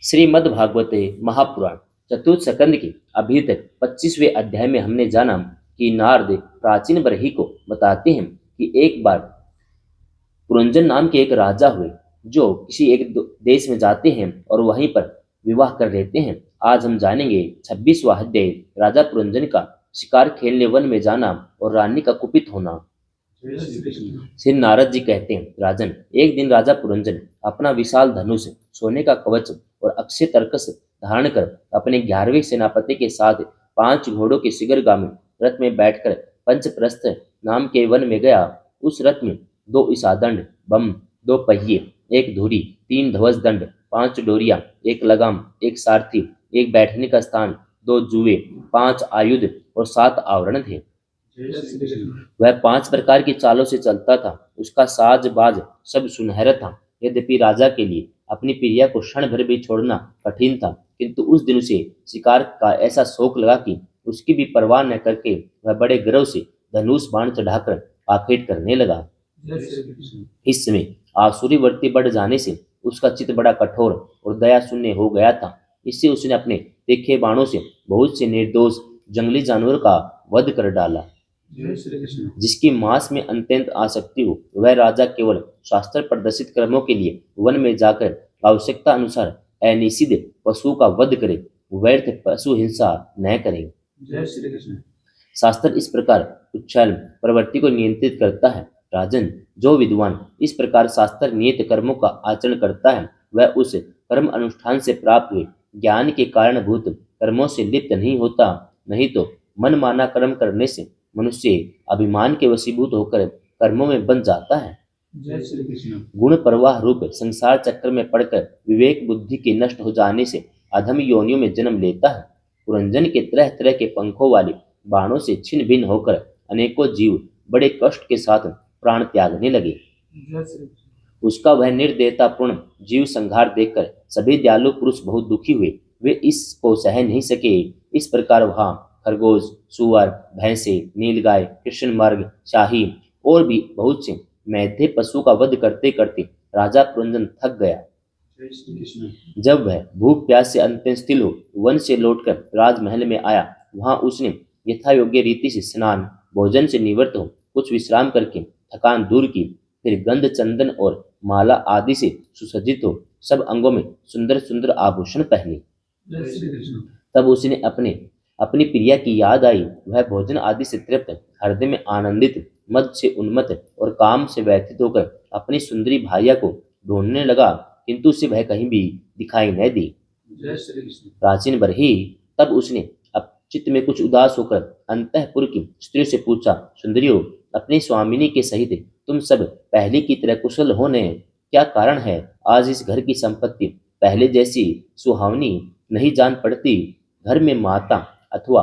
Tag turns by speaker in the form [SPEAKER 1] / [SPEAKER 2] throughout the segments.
[SPEAKER 1] श्रीमद्भागवते महापुराण चतुर्थ स्कंद के अभी तक 25वें अध्याय में हमने जाना कि नारद प्राचीन बरही को बताते हैं कि एक बार पुरंजन नाम के एक राजा हुए जो किसी एक देश में जाते हैं और वहीं पर विवाह कर लेते हैं। आज हम जानेंगे 26वां अध्याय राजा पुरंजन का शिकार खेलने वन में जाना और रानी का कुपित होना। श्री नारद जी कहते हैं, राजन, एक दिन राजा पुरंजन अपना विशाल धनुष, सोने का कवच और अक्षय तर्कस धारण कर अपने 11वें सेनापति के साथ 5 घोड़ों के शीघ्रगामी रथ में बैठकर पंचप्रस्थ नाम के वन में गया। उस रथ में 2 ईसादंड, बम, 2 पहिए, 1 धुरी, 3 ध्वज दंड, 5 डोरियां, 1 लगाम, 1 सारथी, 1 बैठने का स्थान, 2 जुए, 5 आयुध और 7 आवरण थे। वह 5 प्रकार की चालों से चलता था। उसका साज बाज सब सुनहरा था। यद्यपि राजा के लिए अपनी प्रिया को क्षण भर भी छोड़ना कठिन था, किंतु उस दिन उसे शिकार का ऐसा शौक लगा कि उसकी भी परवाह न करके वह बड़े गर्व से धनुष बाण चढ़ाकर आखेट करने लगा। इस समय आसुरी वृत्ति बढ़ जाने से उसका चित्त बड़ा कठोर और दया शून्य हो गया था। इससे उसने अपने तीखे बाणों से बहुत से निर्दोष जंगली जानवरों का वध कर डाला। जिसकी मांस में अत्यंत आसक्ति हो, वह राजा केवल शास्त्र प्रदर्शित कर्मों के लिए वन में जाकर आवश्यकता अनुसार अनिषिद्ध पशु का वध करे, व्यर्थ पशु हिंसा न करे। शास्त्र इस प्रकार उच्छल प्रवृत्ति को नियंत्रित करता है। राजन, जो विद्वान इस प्रकार शास्त्र नियत कर्मों का आचरण करता है, वह उस कर्म अनुष्ठान से प्राप्त हुए ज्ञान के कारणभूत कर्मों से लिप्त नहीं होता। नहीं तो मन माना कर्म करने से मनुष्य अभिमान के वशीभूत होकर कर्मों में बंध जाता है। गुण प्रवाह रूप संसार चक्र में पड़कर विवेक बुद्धि के नष्ट हो जाने से अधम योनियों में जन्म लेता है। पुरंजन के तरह तरह के पंखों वाले बाणों से छिन्न भिन्न होकर अनेकों जीव बड़े कष्ट के साथ प्राण त्यागने लगे। उसका वह निर्दयतापूर्ण जीव संहार देखकर सभी दयालु पुरुष बहुत दुखी हुए। वे इसको सह नहीं सके। इस प्रकार वहां खरगोश, सुअर, भैंसे, नीलगाय, कृष्णमृग, शाही और भी बहुत से मैथे पशु का वध करते करते राजा पुरंजन थक गया। जब वह भूख प्यास से अत्यंत स्थिर हो वन से लौटकर राजमहल में आया, वहां उसने यथा योग्य रीति से स्नान भोजन से निवृत्त हो कुछ विश्राम करके थकान दूर की। फिर गंध, चंदन और माला आदि से सुसज्जित हो सब अंगों में सुंदर सुंदर आभूषण पहने। तब उसने अपनी प्रिया की याद आई। वह भोजन आदि से तृप्त, हृदय में आनंदित, मद से उन्मत्त और काम से व्यथित होकर अपनी सुंदरी भार्या को ढूंढने लगा, किंतु उसे वह कहीं भी दिखाई न दी। प्राचीन बरही तब उसने अब चित्त में कुछ उदास होकर अंतःपुर की स्त्रियों से पूछा, सुंदरियों, अपनी स्वामिनी के सहित तुम सब पहले की तरह कुशल हो न? क्या कारण है आज इस घर की संपत्ति पहले जैसी सुहावनी नहीं जान पड़ती? घर में माता अथवा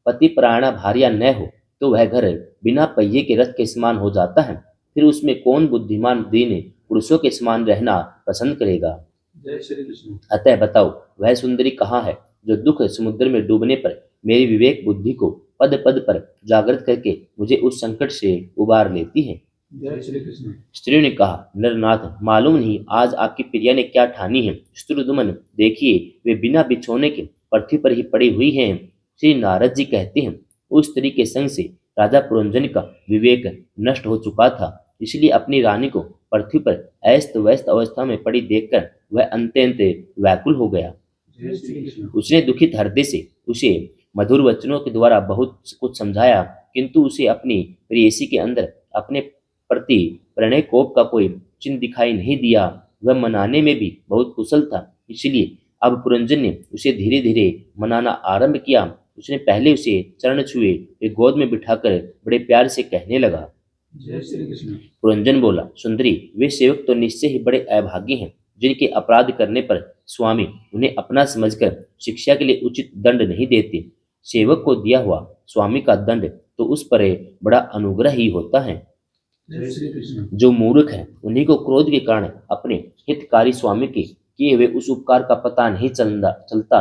[SPEAKER 1] पति परायणा भार्या न हो तो वह घर बिना पहिए के रथ के समान हो जाता है। फिर उसमें कौन बुद्धिमान दीन पुरुषों के समान रहना पसंद करेगा? अतः बताओ, वह सुंदरी कहाँ है जो दुख समुद्र में डूबने पर मेरी विवेक बुद्धि को पद पद पर जागृत करके मुझे उस संकट से उबार लेती है? स्त्री ने कहा, नरनाथ, मालूम नहीं आज आपकी प्रिया ने क्या ठानी है। शत्रुदमन, देखिए वे बिना बिछोने के पृथ्वी पर ही पड़ी हुई हैं। श्री नारद जी कहते हैं, उस स्त्री के संग से राजा पुरंजन का विवेक नष्ट हो चुका था, इसलिए अपनी रानी को पृथ्वी पर अस्त व्यस्त अवस्था में पड़ी देखकर वह अत्यंत व्याकुल हो गया। उसने दुखित हृदय से उसे मधुर वचनों के द्वारा बहुत कुछ समझाया, किंतु उसे अपनी प्रेयसी के अंदर अपने प्रति प्रणय कोप का कोई चिन्ह दिखाई नहीं दिया। वह मनाने में भी बहुत कुशल था, इसलिए अब पुरंजन ने उसे धीरे धीरे मनाना आरंभ किया। उसने पहले उसे चरण छुए, फिर गोद में बिठाकर बड़े प्यार से कहने लगा। पुरंजन बोला, सुंदरी, वे सेवक तो निश्चय ही बड़े अभागी हैं जिनके अपराध करने पर स्वामी उन्हें अपना समझकर शिक्षा के लिए उचित दंड नहीं देते। सेवक को दिया हुआ स्वामी का दंड तो उस पर बड़ा अनुग्रह ही होता है। जो मूर्ख है उन्हीं को क्रोध के कारण अपने हितकारी स्वामी के किए हुए उस उपकार का पता नहीं चलता।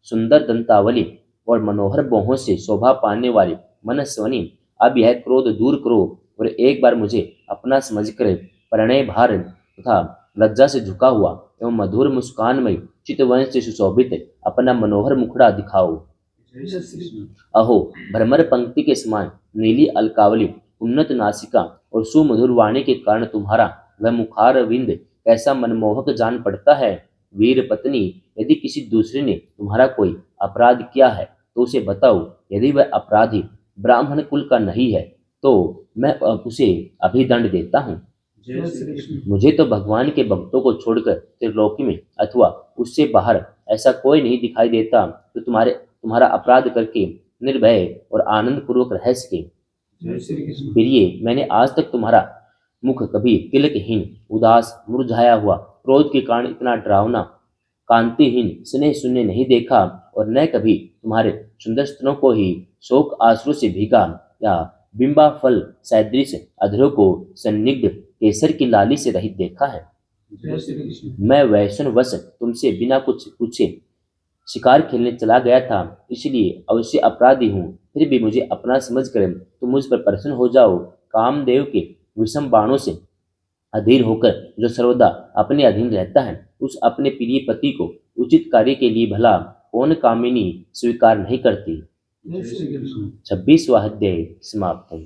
[SPEAKER 1] सुंदर दंतावली और मनोहर बाहों से शोभा पाने वाली मनस्वनी, अब यह क्रोध दूर करो और एक बार मुझे अपना समझकर प्रणय भार तथा लज्जा से झुका हुआ एवं मधुर मुस्कानमय चितवंश से सुशोभित अपना मनोहर मुखड़ा दिखाओ। अहो, भ्रमर पंक्ति के समान नीली अलकावली, उन्नत नासिका और सुमधुर वाणी के कारण तुम्हारा वह मुखार विंद कैसा मनमोहक जान पड़ता है। वीर पत्नी, यदि किसी दूसरे ने तुम्हारा कोई अपराध किया है तो उसे बताओ। यदि वह अपराधी ब्राह्मण कुल का नहीं है तो मैं उसे अभी दंड देता हूँ। मुझे तो भगवान के भक्तों को छोड़कर त्रिलोकी में अथवा उससे बाहर ऐसा कोई नहीं दिखाई देता जो तुम्हारा अपराध करके निर्भय और आनंद पूर्वक रह सके। प्रिय, मैंने आज तक तुम्हारा मुख कभी तिलकहीन, उदास, मुरझाया हुआ, क्रोध के कारण इतना डरावना, कांतिहीन, स्नेह शून्य नहीं देखा और न कभी तुम्हारे सुंदर स्तनों को ही शोक आंसू से भीगा या बिंबा फल सदृश अधरों को संदिग्ध केसर की लाली से रहित देखा है। मैं वैष्णवश तुमसे बिना कुछ पूछे शिकार खेलने चला गया था, इसलिए अवश्य अपराधी हूँ। फिर भी मुझे अपना समझकर तुम मुझ पर प्रसन्न हो जाओ। कामदेव के विषम बाणों से अधीर होकर जो सर्वदा अपने अधीन रहता है, उस अपने प्रिय पति को उचित कार्य के लिए भला कौन कामिनी स्वीकार नहीं करती। 26वां अध्याय समाप्त है।